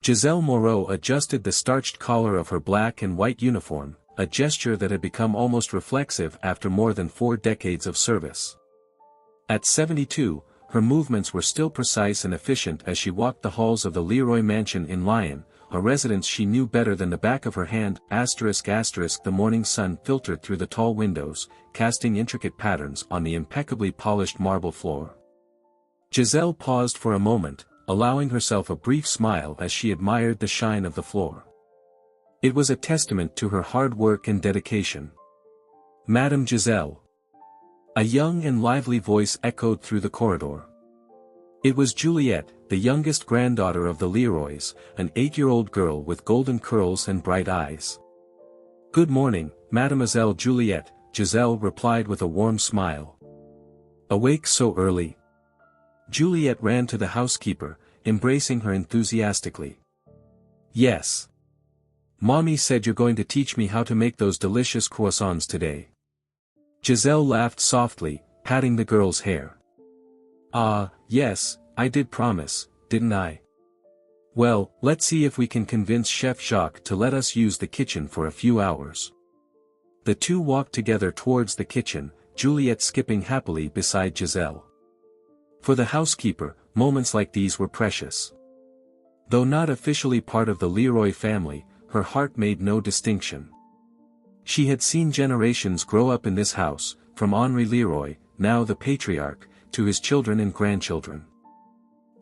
Giselle Moreau adjusted the starched collar of her black and white uniform, a gesture that had become almost reflexive after more than 4 decades of service. At 72, her movements were still precise and efficient as she walked the halls of the Leroy mansion in Lyon, a residence she knew better than the back of her hand. The morning sun filtered through the tall windows, casting intricate patterns on the impeccably polished marble floor. Giselle paused for a moment, allowing herself a brief smile as she admired the shine of the floor. It was a testament to her hard work and dedication. "Madame Giselle." A young and lively voice echoed through the corridor. It was Juliette, the youngest granddaughter of the Leroys, an 8-year-old girl with golden curls and bright eyes. "Good morning, Mademoiselle Juliette," Giselle replied with a warm smile. "Awake so early?" Juliette ran to the housekeeper, embracing her enthusiastically. "Yes. Mommy said you're going to teach me how to make those delicious croissants today." Giselle laughed softly, patting the girl's hair. "Ah, yes, I did promise, didn't I? Well, let's see if we can convince Chef Jacques to let us use the kitchen for a few hours." The two walked together towards the kitchen, Juliette skipping happily beside Giselle. For the housekeeper, moments like these were precious. Though not officially part of the Leroy family, her heart made no distinction. She had seen generations grow up in this house, from Henri Leroy, now the patriarch, to his children and grandchildren.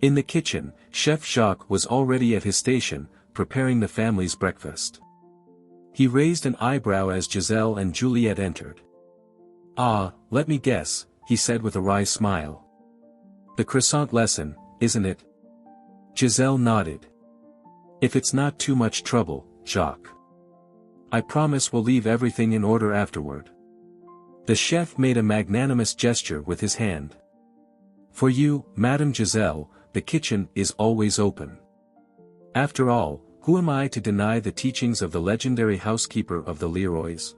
In the kitchen, Chef Jacques was already at his station, preparing the family's breakfast. He raised an eyebrow as Giselle and Juliette entered. "Ah, let me guess," he said with a wry smile. "The croissant lesson, isn't it?" Giselle nodded. "If it's not too much trouble, Jacques. I promise we'll leave everything in order afterward." The chef made a magnanimous gesture with his hand. "For you, Madame Giselle, the kitchen is always open. After all, who am I to deny the teachings of the legendary housekeeper of the Leroys?"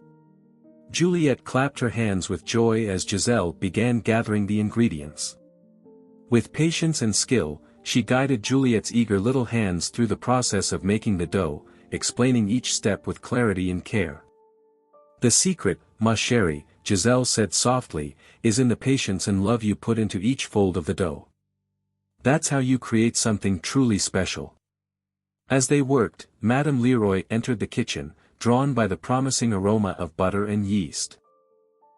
Juliette clapped her hands with joy as Giselle began gathering the ingredients. With patience and skill, she guided Juliette's eager little hands through the process of making the dough, explaining each step with clarity and care. "The secret, ma chérie," Giselle said softly, "is in the patience and love you put into each fold of the dough. That's how you create something truly special." As they worked, Madame Leroy entered the kitchen, drawn by the promising aroma of butter and yeast.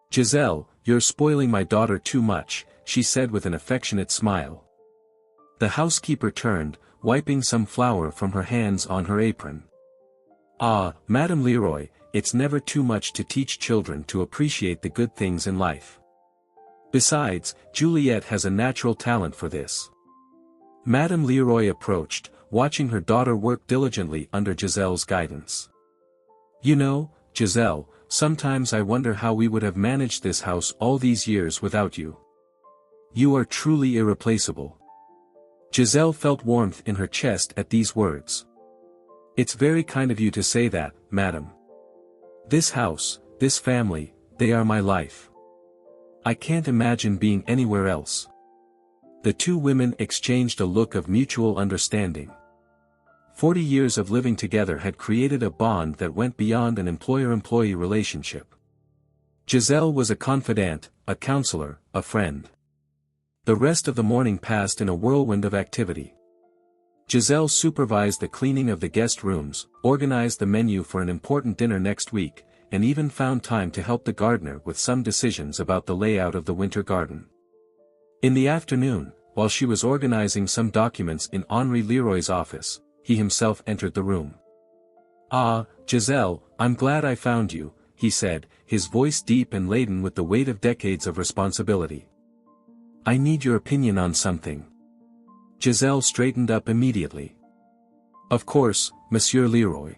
"Giselle, you're spoiling my daughter too much," she said with an affectionate smile. The housekeeper turned, wiping some flour from her hands on her apron. "Ah, Madame Leroy, it's never too much to teach children to appreciate the good things in life. Besides, Juliette has a natural talent for this." Madame Leroy approached, watching her daughter work diligently under Giselle's guidance. "You know, Giselle, sometimes I wonder how we would have managed this house all these years without you. You are truly irreplaceable." Giselle felt warmth in her chest at these words. "It's very kind of you to say that, madam. This house, this family, they are my life. I can't imagine being anywhere else." The two women exchanged a look of mutual understanding. 40 years of living together had created a bond that went beyond an employer-employee relationship. Giselle was a confidant, a counselor, a friend. The rest of the morning passed in a whirlwind of activity. Giselle supervised the cleaning of the guest rooms, organized the menu for an important dinner next week, and even found time to help the gardener with some decisions about the layout of the winter garden. In the afternoon, while she was organizing some documents in Henri Leroy's office, he himself entered the room. "Ah, Giselle, I'm glad I found you," he said, his voice deep and laden with the weight of decades of responsibility. "I need your opinion on something." Giselle straightened up immediately. "Of course, Monsieur Leroy.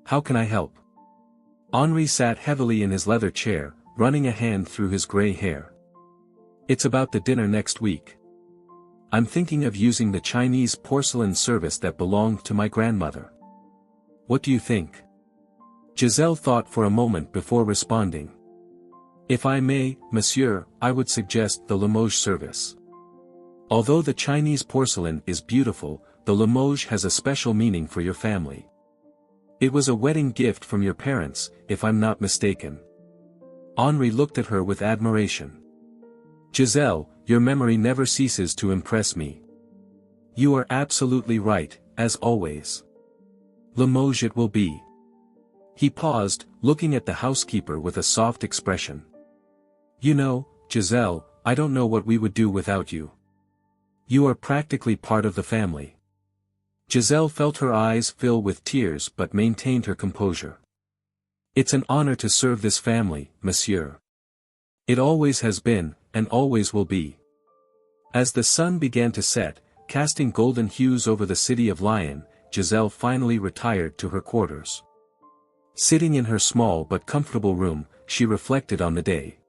How can I help?" Henri sat heavily in his leather chair, running a hand through his gray hair. "It's about the dinner next week. I'm thinking of using the Chinese porcelain service that belonged to my grandmother. What do you think?" Giselle thought for a moment before responding. "If I may, monsieur, I would suggest the Limoges service. Although the Chinese porcelain is beautiful, the Limoges has a special meaning for your family. It was a wedding gift from your parents, if I'm not mistaken. Henri looked at her with admiration. Giselle, your memory never ceases to impress me. You are absolutely right, as always. Limoges it will be. He paused, looking at the housekeeper with a soft expression. You know, Giselle, I don't know what we would do without you. You are practically part of the family. Giselle felt her eyes fill with tears but maintained her composure. It's an honor to serve this family, monsieur. It always has been, and always will be. As the sun began to set, casting golden hues over the city of Lyon, Giselle finally retired to her quarters. Sitting in her small but comfortable room, she reflected on the day.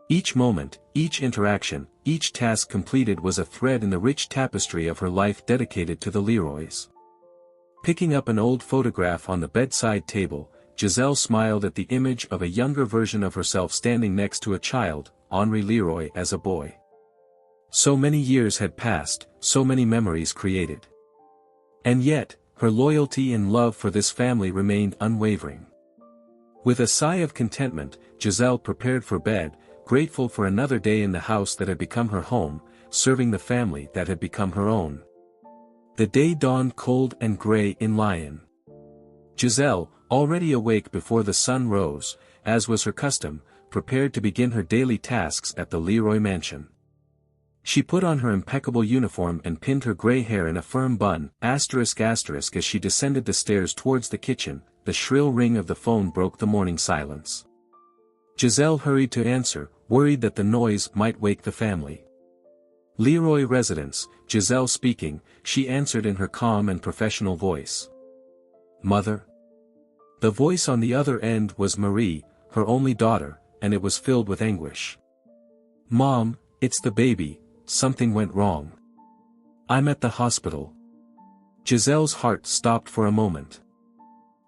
Each moment, each interaction, each task completed was a thread in the rich tapestry of her life dedicated to the Leroys. Picking up an old photograph on the bedside table, Giselle smiled at the image of a younger version of herself standing next to a child, Henri Leroy as a boy. So many years had passed, so many memories created. And yet, her loyalty and love for this family remained unwavering. With a sigh of contentment, Giselle prepared for bed, grateful for another day in the house that had become her home, serving the family that had become her own. The day dawned cold and gray in Lyon. Giselle, already awake before the sun rose, as was her custom, prepared to begin her daily tasks at the Leroy mansion. She put on her impeccable uniform and pinned her gray hair in a firm bun, **** as she descended the stairs towards the kitchen. The shrill ring of the phone broke the morning silence. Giselle hurried to answer, worried that the noise might wake the family. Leroy residence, Giselle speaking, she answered in her calm and professional voice. Mother? The voice on the other end was Marie, her only daughter, and it was filled with anguish. Mom, it's the baby, something went wrong. I'm at the hospital. Giselle's heart stopped for a moment.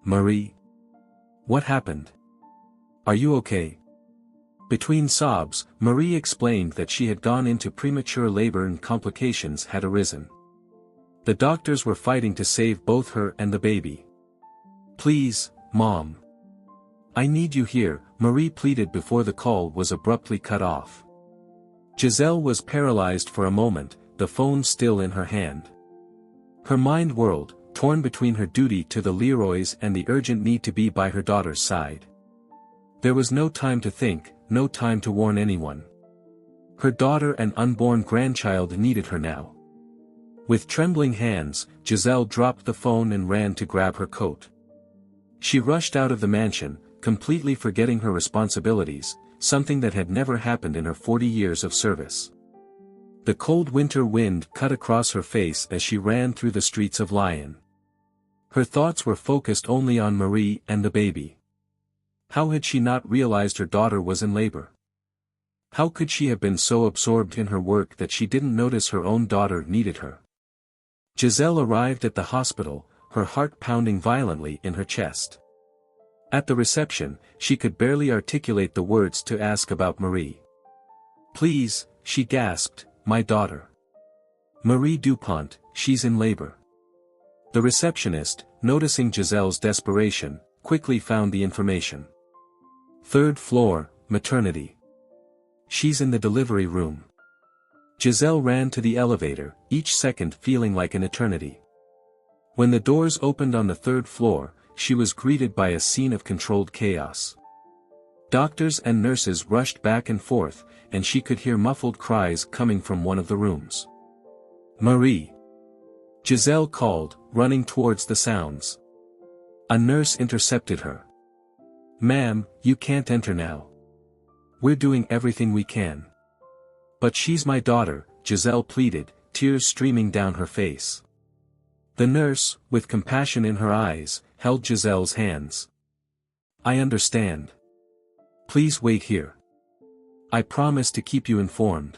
Marie? What happened? Are you okay? Between sobs, Marie explained that she had gone into premature labor and complications had arisen. The doctors were fighting to save both her and the baby. Please, Mom. I need you here, Marie pleaded before the call was abruptly cut off. Giselle was paralyzed for a moment, the phone still in her hand. Her mind whirled, torn between her duty to the Leroys and the urgent need to be by her daughter's side. There was no time to think, no time to warn anyone. Her daughter and unborn grandchild needed her now. With trembling hands, Giselle dropped the phone and ran to grab her coat. She rushed out of the mansion, completely forgetting her responsibilities, something that had never happened in her 40 years of service. The cold winter wind cut across her face as she ran through the streets of Lyon. Her thoughts were focused only on Marie and the baby. How had she not realized her daughter was in labor? How could she have been so absorbed in her work that she didn't notice her own daughter needed her? Giselle arrived at the hospital, her heart pounding violently in her chest. At the reception, she could barely articulate the words to ask about Marie. Please, she gasped, my daughter. Marie Dupont, she's in labor. The receptionist, noticing Giselle's desperation, quickly found the information. 3rd floor, maternity. She's in the delivery room. Giselle ran to the elevator, each second feeling like an eternity. When the doors opened on the 3rd floor, she was greeted by a scene of controlled chaos. Doctors and nurses rushed back and forth, and she could hear muffled cries coming from one of the rooms. Marie! Giselle called, running towards the sounds. A nurse intercepted her. Ma'am, you can't enter now. We're doing everything we can. But she's my daughter, Giselle pleaded, tears streaming down her face. The nurse, with compassion in her eyes, held Giselle's hands. I understand. Please wait here. I promise to keep you informed.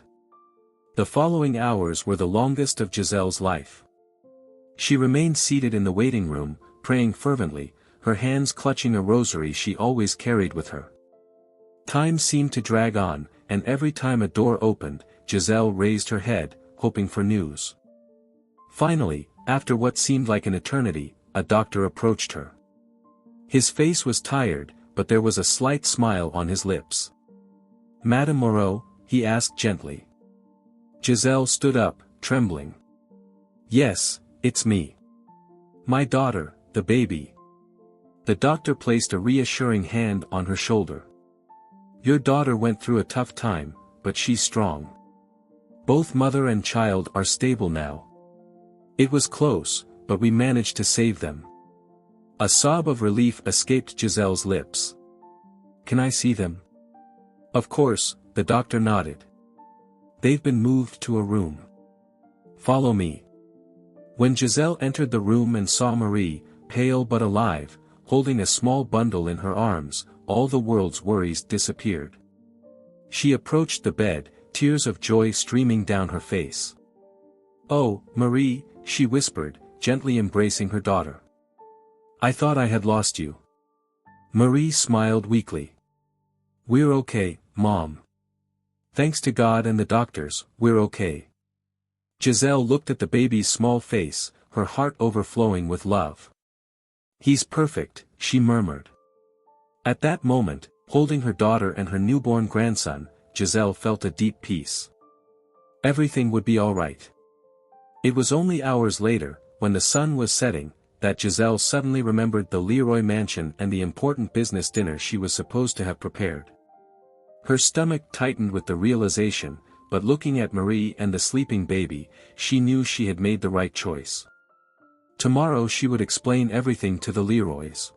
The following hours were the longest of Giselle's life. She remained seated in the waiting room, praying fervently, her hands clutching a rosary she always carried with her. Time seemed to drag on, and every time a door opened, Giselle raised her head, hoping for news. Finally, After what seemed like an eternity, a doctor approached her. His face was tired, but there was a slight smile on his lips. "Madame Moreau?" he asked gently. Giselle stood up, trembling. "Yes, it's me. My daughter, the baby." The doctor placed a reassuring hand on her shoulder. "Your daughter went through a tough time, but she's strong. Both mother and child are stable now. It was close, but we managed to save them." A sob of relief escaped Giselle's lips. "Can I see them?" "Of course," the doctor nodded. "They've been moved to a room. Follow me." When Giselle entered the room and saw Marie, pale but alive, holding a small bundle in her arms, all the world's worries disappeared. She approached the bed, tears of joy streaming down her face. "Oh, Marie," she whispered, gently embracing her daughter. "I thought I had lost you." Marie smiled weakly. "We're okay, Mom. Thanks to God and the doctors, we're okay." Giselle looked at the baby's small face, her heart overflowing with love. "He's perfect," she murmured. At that moment, holding her daughter and her newborn grandson, Giselle felt a deep peace. Everything would be all right. It was only hours later, when the sun was setting, that Giselle suddenly remembered the Leroy mansion and the important business dinner she was supposed to have prepared. Her stomach tightened with the realization, but looking at Marie and the sleeping baby, she knew she had made the right choice. Tomorrow she would explain everything to the Leroys.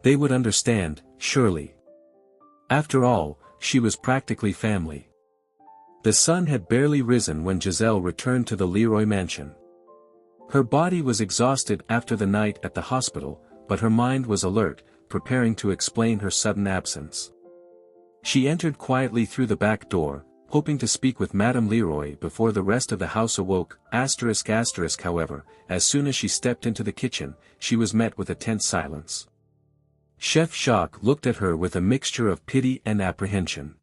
They would understand, surely. After all, she was practically family. The sun had barely risen when Giselle returned to the Leroy mansion. Her body was exhausted after the night at the hospital, but her mind was alert, preparing to explain her sudden absence. She entered quietly through the back door, hoping to speak with Madame Leroy before the rest of the house awoke. However, as soon as she stepped into the kitchen, she was met with a tense silence. Chef Jacques looked at her with a mixture of pity and apprehension.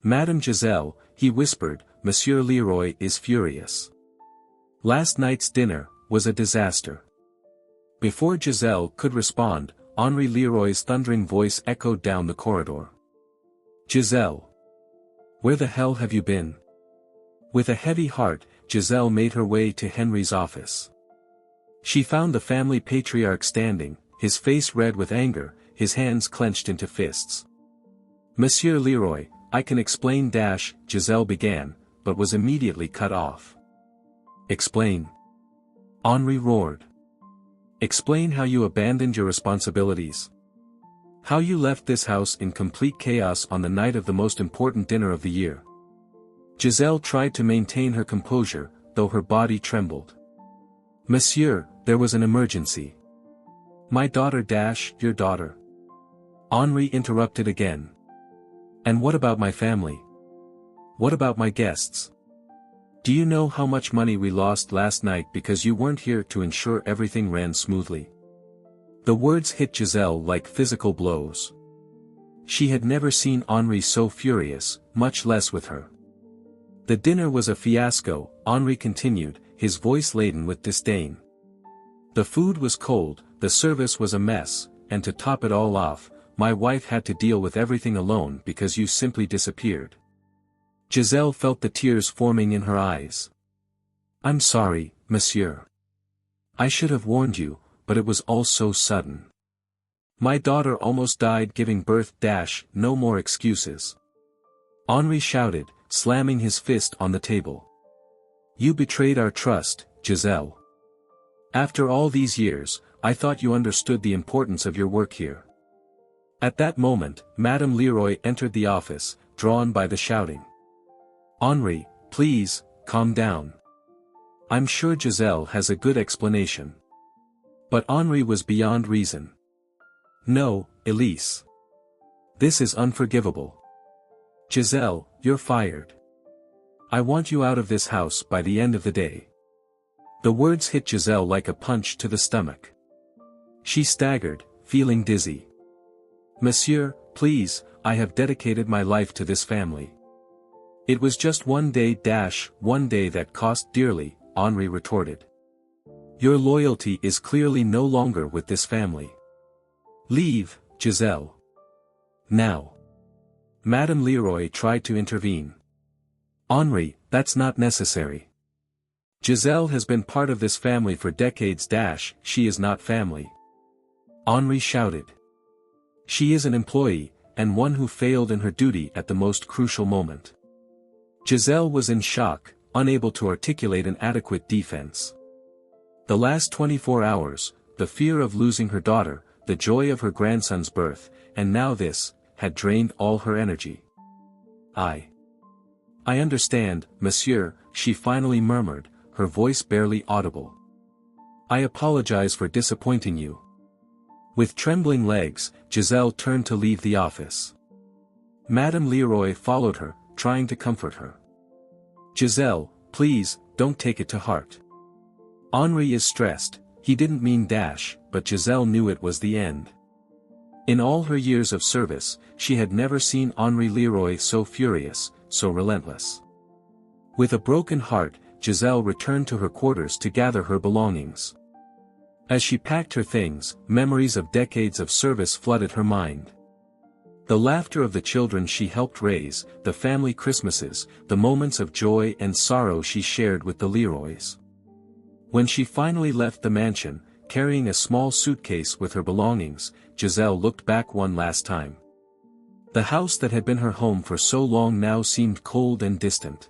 "Madame Giselle," he whispered, "Monsieur Leroy is furious. Last night's dinner was a disaster." Before Giselle could respond, Henri Leroy's thundering voice echoed down the corridor. "Giselle! Where the hell have you been?" With a heavy heart, Giselle made her way to Henry's office. She found the family patriarch standing, his face red with anger, his hands clenched into fists. "Monsieur Leroy, I can explain." Giselle began, but was immediately cut off. "Explain?" Henri roared. "Explain how you abandoned your responsibilities. How you left this house in complete chaos on the night of the most important dinner of the year." Giselle tried to maintain her composure, though her body trembled. "Monsieur, there was an emergency." "My daughter " "Your daughter?" Henri interrupted again. "And what about my family? What about my guests? Do you know how much money we lost last night because you weren't here to ensure everything ran smoothly?" The words hit Giselle like physical blows. She had never seen Henri so furious, much less with her. "The dinner was a fiasco," Henri continued, his voice laden with disdain. "The food was cold, the service was a mess, and to top it all off, my wife had to deal with everything alone because you simply disappeared." Giselle felt the tears forming in her eyes. "I'm sorry, monsieur. I should have warned you, but it was all so sudden. My daughter almost died giving birth - no more excuses." Henri shouted, slamming his fist on the table. "You betrayed our trust, Giselle. After all these years, I thought you understood the importance of your work here." At that moment, Madame Leroy entered the office, drawn by the shouting. "Henri, please, calm down. I'm sure Giselle has a good explanation." But Henri was beyond reason. "No, Elise. This is unforgivable. Giselle, you're fired. I want you out of this house by the end of the day." The words hit Giselle like a punch to the stomach. She staggered, feeling dizzy. "Monsieur, please, I have dedicated my life to this family." "It was just one day that cost dearly," Henri retorted. Your loyalty is clearly no longer with this family. Leave, Giselle. Now. Madame Leroy tried to intervene. Henri, that's not necessary. Giselle has been part of this family for decades. She is not family. Henri shouted. She is an employee, and one who failed in her duty at the most crucial moment. Giselle was in shock, unable to articulate an adequate defense. The last 24 hours, the fear of losing her daughter, the joy of her grandson's birth, and now this, had drained all her energy. I understand, monsieur, she finally murmured, her voice barely audible. I apologize for disappointing you. With trembling legs, Giselle turned to leave the office. Madame Leroy followed her, trying to comfort her. Giselle, please, don't take it to heart. Henri is stressed, he didn't mean but Giselle knew it was the end. In all her years of service, she had never seen Henri Leroy so furious, so relentless. With a broken heart, Giselle returned to her quarters to gather her belongings. As she packed her things, memories of decades of service flooded her mind. The laughter of the children she helped raise, the family Christmases, the moments of joy and sorrow she shared with the Leroys. When she finally left the mansion, carrying a small suitcase with her belongings, Giselle looked back one last time. The house that had been her home for so long now seemed cold and distant.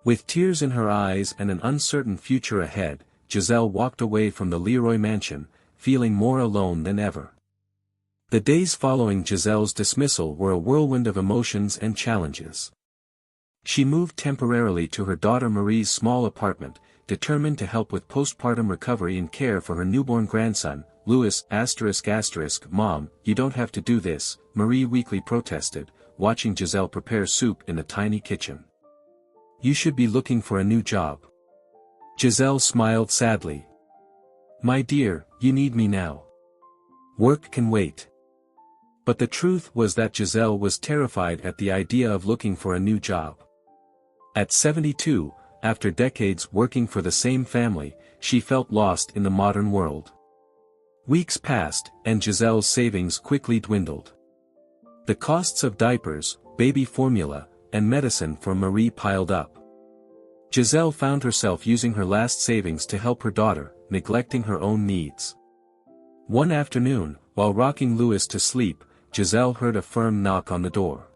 With tears in her eyes and an uncertain future ahead, Giselle walked away from the Leroy mansion, feeling more alone than ever. The days following Giselle's dismissal were a whirlwind of emotions and challenges. She moved temporarily to her daughter Marie's small apartment, determined to help with postpartum recovery and care for her newborn grandson, Louis. Mom, you don't have to do this, Marie weakly protested, watching Giselle prepare soup in the tiny kitchen. You should be looking for a new job. Giselle smiled sadly. My dear, you need me now. Work can wait. But the truth was that Giselle was terrified at the idea of looking for a new job. At 72, after decades working for the same family, she felt lost in the modern world. Weeks passed, and Giselle's savings quickly dwindled. The costs of diapers, baby formula, and medicine for Marie piled up. Giselle found herself using her last savings to help her daughter, neglecting her own needs. One afternoon, while rocking Louis to sleep, Giselle heard a firm knock on the door.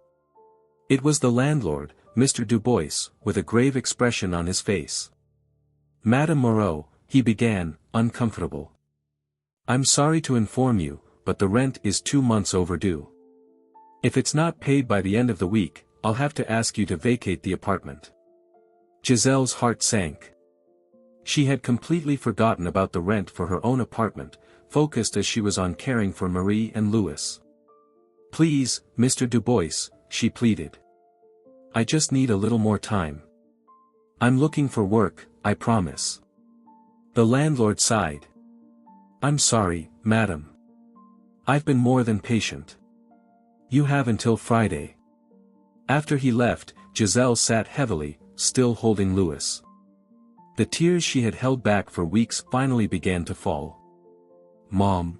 It was the landlord, Mr. Dubois, with a grave expression on his face. Madame Moreau, he began, uncomfortable. I'm sorry to inform you, but the rent is 2 months overdue. If it's not paid by the end of the week, I'll have to ask you to vacate the apartment. Giselle's heart sank. She had completely forgotten about the rent for her own apartment, focused as she was on caring for Marie and Louis. Please, Mr. Dubois, she pleaded. I just need a little more time. I'm looking for work, I promise. The landlord sighed. I'm sorry, madam. I've been more than patient. You have until Friday. After he left, Giselle sat heavily, still holding Louis. The tears she had held back for weeks finally began to fall. Mom.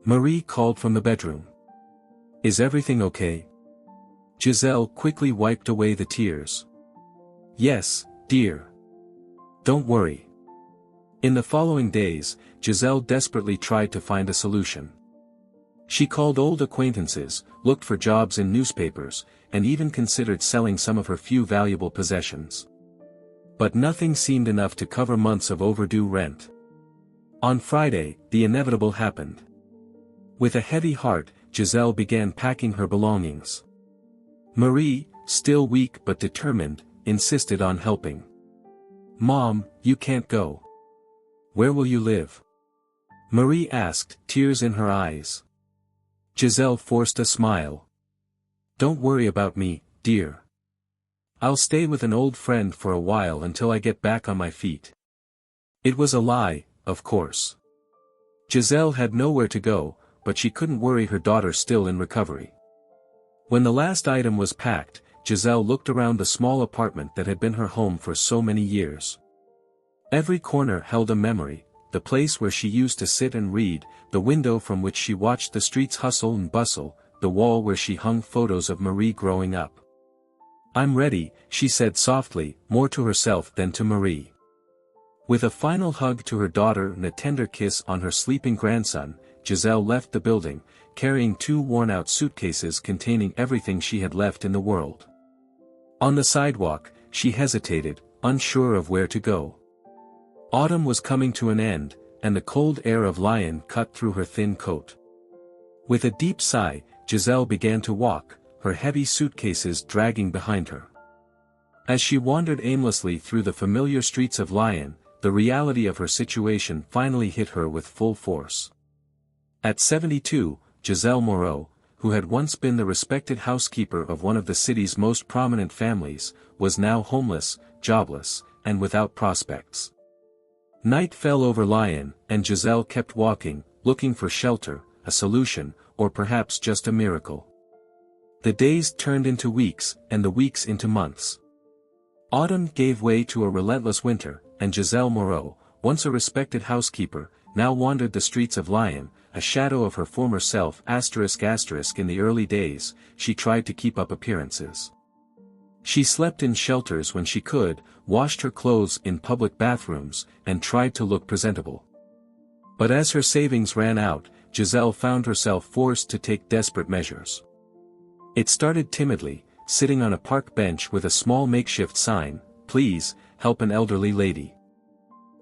Marie called from the bedroom. Is everything okay? Giselle quickly wiped away the tears. Yes, dear. Don't worry. In the following days, Giselle desperately tried to find a solution. She called old acquaintances, looked for jobs in newspapers, and even considered selling some of her few valuable possessions. But nothing seemed enough to cover months of overdue rent. On Friday, the inevitable happened. With a heavy heart, Giselle began packing her belongings. Marie, still weak but determined, insisted on helping. Mom, you can't go. Where will you live? Marie asked, tears in her eyes. Giselle forced a smile. Don't worry about me, dear. I'll stay with an old friend for a while until I get back on my feet. It was a lie, of course. Giselle had nowhere to go, but she couldn't worry her daughter still in recovery. When the last item was packed, Giselle looked around the small apartment that had been her home for so many years. Every corner held a memory, the place where she used to sit and read, the window from which she watched the streets hustle and bustle, the wall where she hung photos of Marie growing up. "I'm ready," she said softly, more to herself than to Marie. With a final hug to her daughter and a tender kiss on her sleeping grandson, Giselle left the building, carrying 2 worn-out suitcases containing everything she had left in the world. On the sidewalk, she hesitated, unsure of where to go. Autumn was coming to an end, and the cold air of Lyon cut through her thin coat. With a deep sigh, Giselle began to walk, her heavy suitcases dragging behind her. As she wandered aimlessly through the familiar streets of Lyon, the reality of her situation finally hit her with full force. At 72, Giselle Moreau, who had once been the respected housekeeper of one of the city's most prominent families, was now homeless, jobless, and without prospects. Night fell over Lyon, and Giselle kept walking, looking for shelter, a solution, or perhaps just a miracle. The days turned into weeks, and the weeks into months. Autumn gave way to a relentless winter, and Giselle Moreau, once a respected housekeeper, now wandered the streets of Lyon, a shadow of her former self. In the early days, she tried to keep up appearances. She slept in shelters when she could, washed her clothes in public bathrooms, and tried to look presentable. But as her savings ran out, Giselle found herself forced to take desperate measures. It started timidly, sitting on a park bench with a small makeshift sign, "Please, help an elderly lady."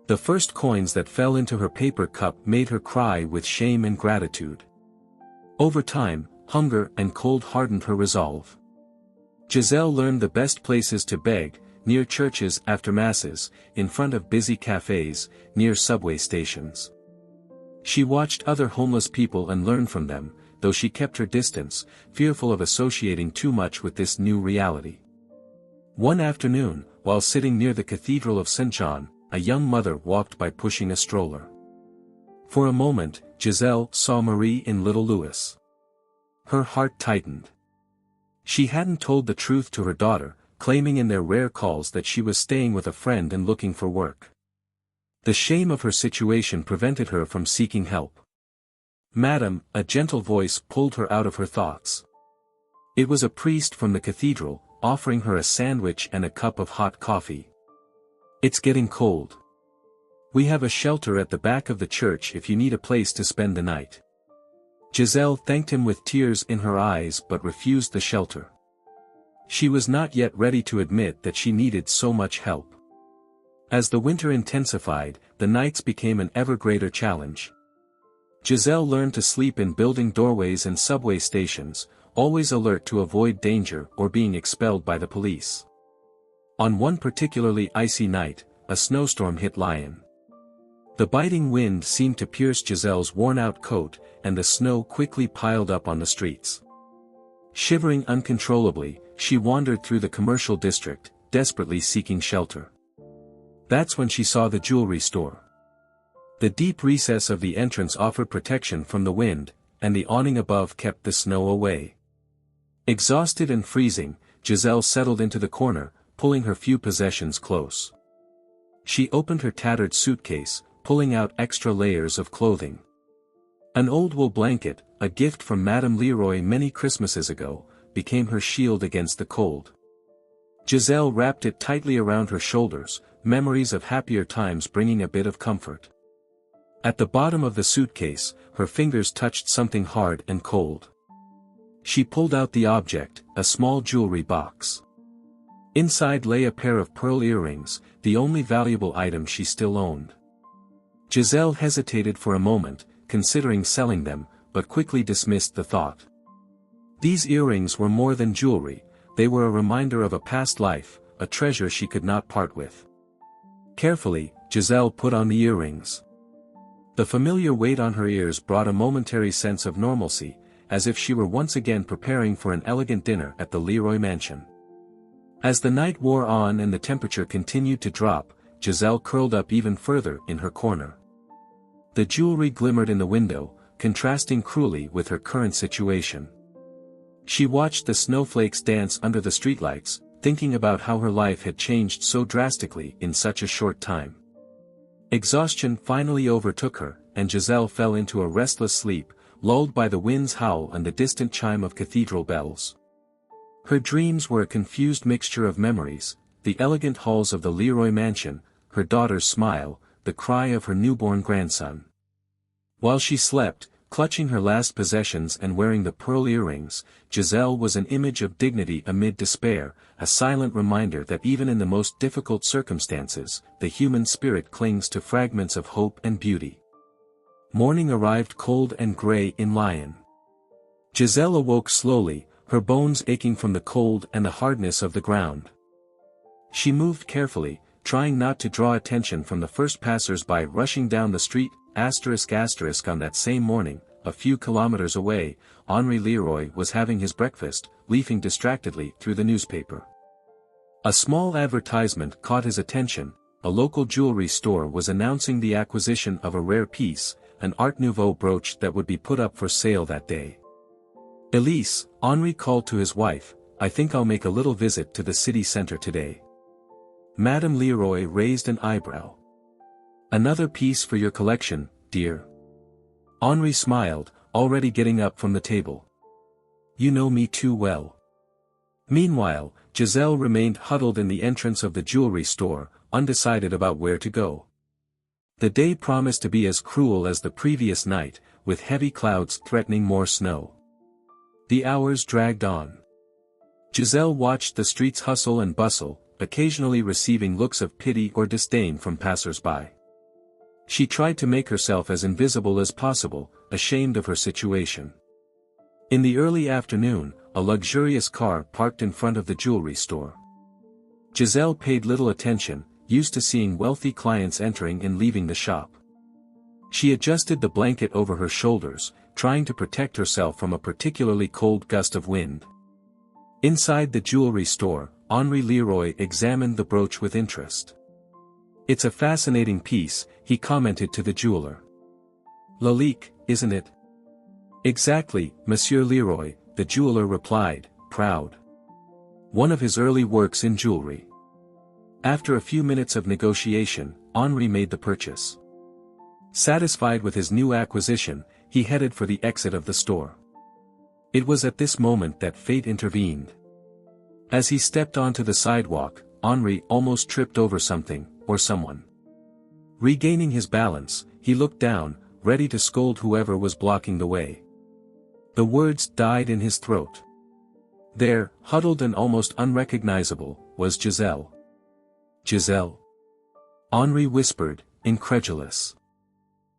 The first coins that fell into her paper cup made her cry with shame and gratitude. Over time, hunger and cold hardened her resolve. Giselle learned the best places to beg, near churches after masses, in front of busy cafes, near subway stations. She watched other homeless people and learned from them, though she kept her distance, fearful of associating too much with this new reality. One afternoon, while sitting near the Cathedral of St. John, a young mother walked by pushing a stroller. For a moment, Giselle saw Marie in little Louis. Her heart tightened. She hadn't told the truth to her daughter, claiming in their rare calls that she was staying with a friend and looking for work. The shame of her situation prevented her from seeking help. "Madam," a gentle voice pulled her out of her thoughts. It was a priest from the cathedral, offering her a sandwich and a cup of hot coffee. "It's getting cold. We have a shelter at the back of the church if you need a place to spend the night." Giselle thanked him with tears in her eyes but refused the shelter. She was not yet ready to admit that she needed so much help. As the winter intensified, the nights became an ever greater challenge. Giselle learned to sleep in building doorways and subway stations, always alert to avoid danger or being expelled by the police. On one particularly icy night, a snowstorm hit Lyon. The biting wind seemed to pierce Giselle's worn-out coat, and the snow quickly piled up on the streets. Shivering uncontrollably, she wandered through the commercial district, desperately seeking shelter. That's when she saw the jewelry store. The deep recess of the entrance offered protection from the wind, and the awning above kept the snow away. Exhausted and freezing, Giselle settled into the corner, pulling her few possessions close. She opened her tattered suitcase, pulling out extra layers of clothing. An old wool blanket, a gift from Madame Leroy many Christmases ago, became her shield against the cold. Giselle wrapped it tightly around her shoulders, memories of happier times bringing a bit of comfort. At the bottom of the suitcase, her fingers touched something hard and cold. She pulled out the object, a small jewelry box. Inside lay a pair of pearl earrings, the only valuable item she still owned. Giselle hesitated for a moment, considering selling them, but quickly dismissed the thought. These earrings were more than jewelry, they were a reminder of a past life, a treasure she could not part with. Carefully, Giselle put on the earrings. The familiar weight on her ears brought a momentary sense of normalcy, as if she were once again preparing for an elegant dinner at the Leroy mansion. As the night wore on and the temperature continued to drop, Giselle curled up even further in her corner. The jewelry glimmered in the window, contrasting cruelly with her current situation. She watched the snowflakes dance under the streetlights, thinking about how her life had changed so drastically in such a short time. Exhaustion finally overtook her, and Giselle fell into a restless sleep, lulled by the wind's howl and the distant chime of cathedral bells. Her dreams were a confused mixture of memories, the elegant halls of the Leroy mansion, her daughter's smile, the cry of her newborn grandson. While she slept, clutching her last possessions and wearing the pearl earrings, Giselle was an image of dignity amid despair, a silent reminder that even in the most difficult circumstances, the human spirit clings to fragments of hope and beauty. Morning arrived cold and grey in Lyon. Giselle awoke slowly, her bones aching from the cold and the hardness of the ground. She moved carefully, trying not to draw attention from the first passers-by rushing down the street. On that same morning, a few kilometers away, Henri Leroy was having his breakfast, leafing distractedly through the newspaper. A small advertisement caught his attention. A local jewelry store was announcing the acquisition of a rare piece, an Art Nouveau brooch that would be put up for sale that day. "Elise," Henri called to his wife, "I think I'll make a little visit to the city center today." Madame Leroy raised an eyebrow. "Another piece for your collection, dear?" Henri smiled, already getting up from the table. "You know me too well." Meanwhile, Giselle remained huddled in the entrance of the jewelry store, undecided about where to go. The day promised to be as cruel as the previous night, with heavy clouds threatening more snow. The hours dragged on. Giselle watched the streets hustle and bustle, occasionally receiving looks of pity or disdain from passers-by. She tried to make herself as invisible as possible, ashamed of her situation. In the early afternoon, a luxurious car parked in front of the jewelry store. Giselle paid little attention, used to seeing wealthy clients entering and leaving the shop. She adjusted the blanket over her shoulders, trying to protect herself from a particularly cold gust of wind. Inside the jewelry store, Henri Leroy examined the brooch with interest. "It's a fascinating piece," he commented to the jeweler. "Lalique, isn't it?" "Exactly, Monsieur Leroy," the jeweler replied, proud. "One of his early works in jewelry." After a few minutes of negotiation, Henri made the purchase. Satisfied with his new acquisition, he headed for the exit of the store. It was at this moment that fate intervened. As he stepped onto the sidewalk, Henri almost tripped over something, or someone. Regaining his balance, he looked down, ready to scold whoever was blocking the way. The words died in his throat. There, huddled and almost unrecognizable, was Giselle. "Giselle?" Henri whispered, incredulous.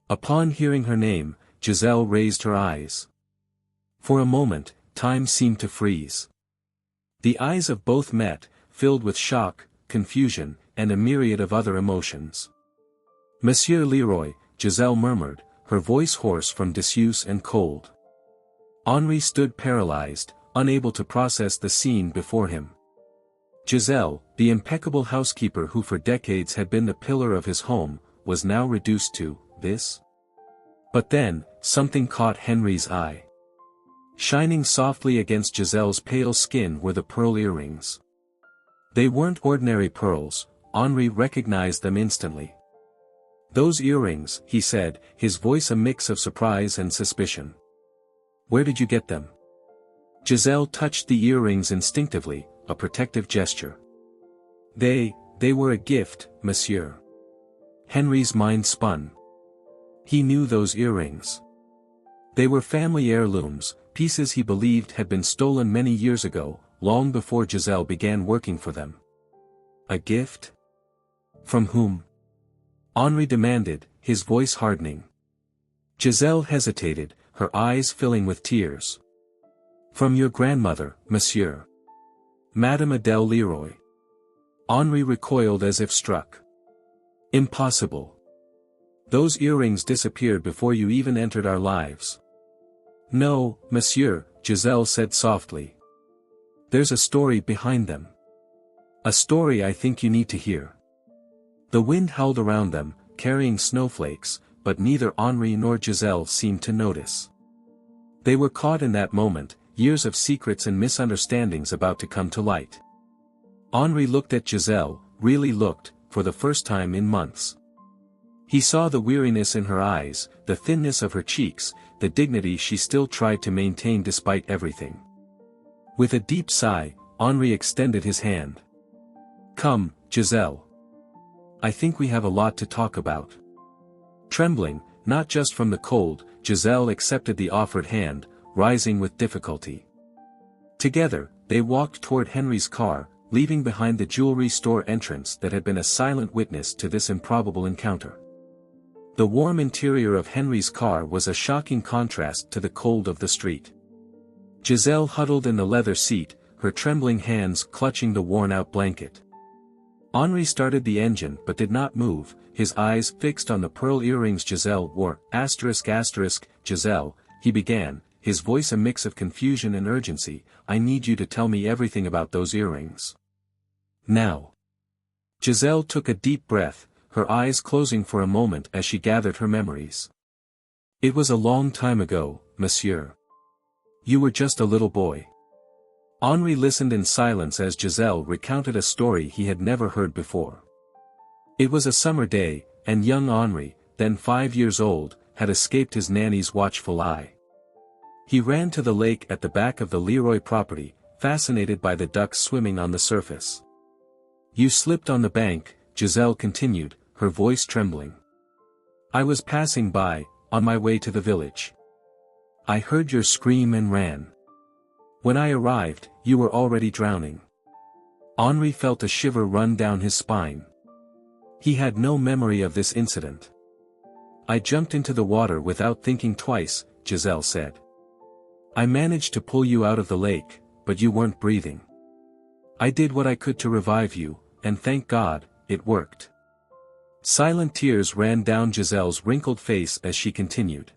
Upon hearing her name, Giselle raised her eyes. For a moment, time seemed to freeze. The eyes of both met, filled with shock, confusion, and a myriad of other emotions. "Monsieur Leroy," Giselle murmured, her voice hoarse from disuse and cold. Henri stood paralyzed, unable to process the scene before him. Giselle, the impeccable housekeeper who for decades had been the pillar of his home, was now reduced to this? But then, something caught Henri's eye. Shining softly against Giselle's pale skin were the pearl earrings. They weren't ordinary pearls, Henri recognized them instantly. "Those earrings," he said, his voice a mix of surprise and suspicion. "Where did you get them?" Giselle touched the earrings instinctively, a protective gesture. They were a gift, monsieur." Henri's mind spun. He knew those earrings. They were family heirlooms, pieces he believed had been stolen many years ago, long before Giselle began working for them. A gift? From whom? Henri demanded, his voice hardening. Giselle hesitated, her eyes filling with tears. "From your grandmother, monsieur. Madame Adèle Leroy." Henri recoiled as if struck. "Impossible. Those earrings disappeared before you even entered our lives." "No, monsieur," Giselle said softly. "There's a story behind them. A story I think you need to hear." The wind howled around them, carrying snowflakes, but neither Henri nor Giselle seemed to notice. They were caught in that moment, years of secrets and misunderstandings about to come to light. Henri looked at Giselle, really looked, for the first time in months. He saw the weariness in her eyes, the thinness of her cheeks, the dignity she still tried to maintain despite everything. With a deep sigh, Henri extended his hand. "Come, Giselle. I think we have a lot to talk about." Trembling, not just from the cold, Giselle accepted the offered hand, rising with difficulty. Together, they walked toward Henry's car, leaving behind the jewelry store entrance that had been a silent witness to this improbable encounter. The warm interior of Henry's car was a shocking contrast to the cold of the street. Giselle huddled in the leather seat, her trembling hands clutching the worn-out blanket. Henri started the engine but did not move, his eyes fixed on the pearl earrings Giselle wore. Giselle, he began, his voice a mix of confusion and urgency, "I need you to tell me everything about those earrings. Now." Giselle took a deep breath, her eyes closing for a moment as she gathered her memories. "It was a long time ago, monsieur. You were just a little boy." Henri listened in silence as Giselle recounted a story he had never heard before. It was a summer day, and young Henri, then 5 years old, had escaped his nanny's watchful eye. He ran to the lake at the back of the Leroy property, fascinated by the ducks swimming on the surface. "You slipped on the bank," Giselle continued, her voice trembling. "I was passing by, on my way to the village. I heard your scream and ran. When I arrived, you were already drowning." Henri felt a shiver run down his spine. He had no memory of this incident. "I jumped into the water without thinking twice," Giselle said. "I managed to pull you out of the lake, but you weren't breathing. I did what I could to revive you, and thank God, it worked." Silent tears ran down Giselle's wrinkled face as she continued.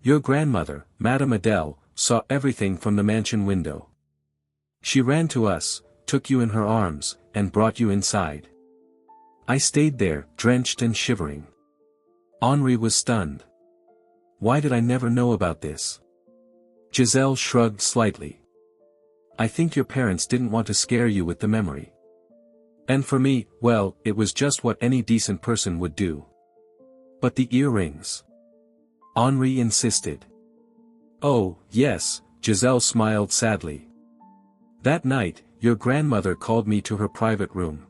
"Your grandmother, Madame Adele, saw everything from the mansion window. She ran to us, took you in her arms, and brought you inside. I stayed there, drenched and shivering." Henri was stunned. "Why did I never know about this?" Giselle shrugged slightly. "I think your parents didn't want to scare you with the memory. And for me, well, it was just what any decent person would do." "But the earrings?" Henri insisted. "Oh, yes," Giselle smiled sadly. "That night, your grandmother called me to her private room.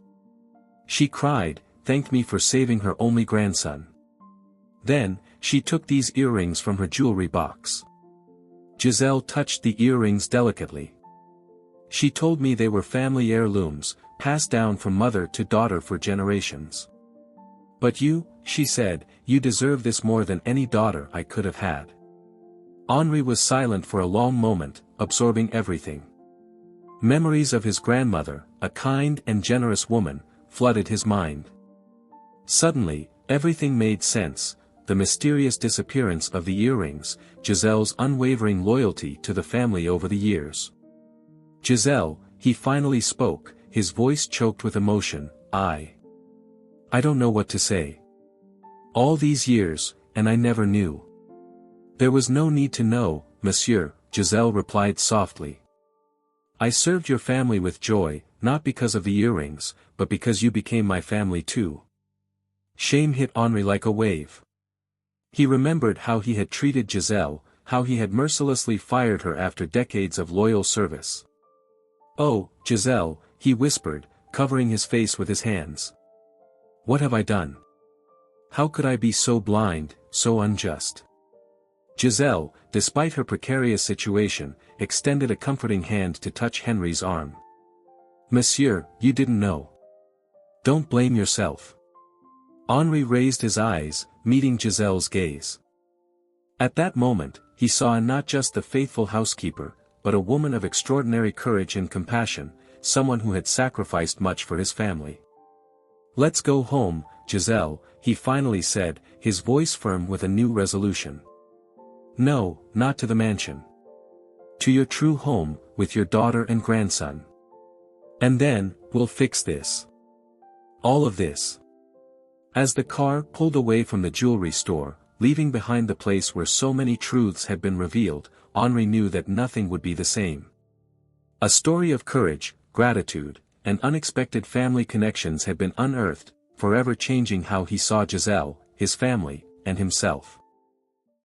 She cried, thanked me for saving her only grandson. Then, she took these earrings from her jewelry box." Giselle touched the earrings delicately. "She told me they were family heirlooms, passed down from mother to daughter for generations. But you," she said, "you deserve this more than any daughter I could have had." Henri was silent for a long moment, absorbing everything. Memories of his grandmother, a kind and generous woman, flooded his mind. Suddenly, everything made sense: the mysterious disappearance of the earrings, Giselle's unwavering loyalty to the family over the years. "Giselle," he finally spoke, his voice choked with emotion, I don't know what to say. All these years, and I never knew." "There was no need to know, monsieur," Giselle replied softly. "I served your family with joy, not because of the earrings, but because you became my family too." Shame hit Henri like a wave. He remembered how he had treated Giselle, how he had mercilessly fired her after decades of loyal service. "Oh, Giselle," he whispered, covering his face with his hands. "What have I done? How could I be so blind, so unjust?" Giselle, despite her precarious situation, extended a comforting hand to touch Henry's arm. "Monsieur, you didn't know. Don't blame yourself." Henri raised his eyes, meeting Giselle's gaze. At that moment, he saw not just the faithful housekeeper, but a woman of extraordinary courage and compassion, someone who had sacrificed much for his family. "Let's go home, Giselle," he finally said, his voice firm with a new resolution. "No, not to the mansion. To your true home, with your daughter and grandson. And then, we'll fix this. All of this." As the car pulled away from the jewelry store, leaving behind the place where so many truths had been revealed, Henri knew that nothing would be the same. A story of courage, gratitude, and unexpected family connections had been unearthed, forever changing how he saw Giselle, his family, and himself.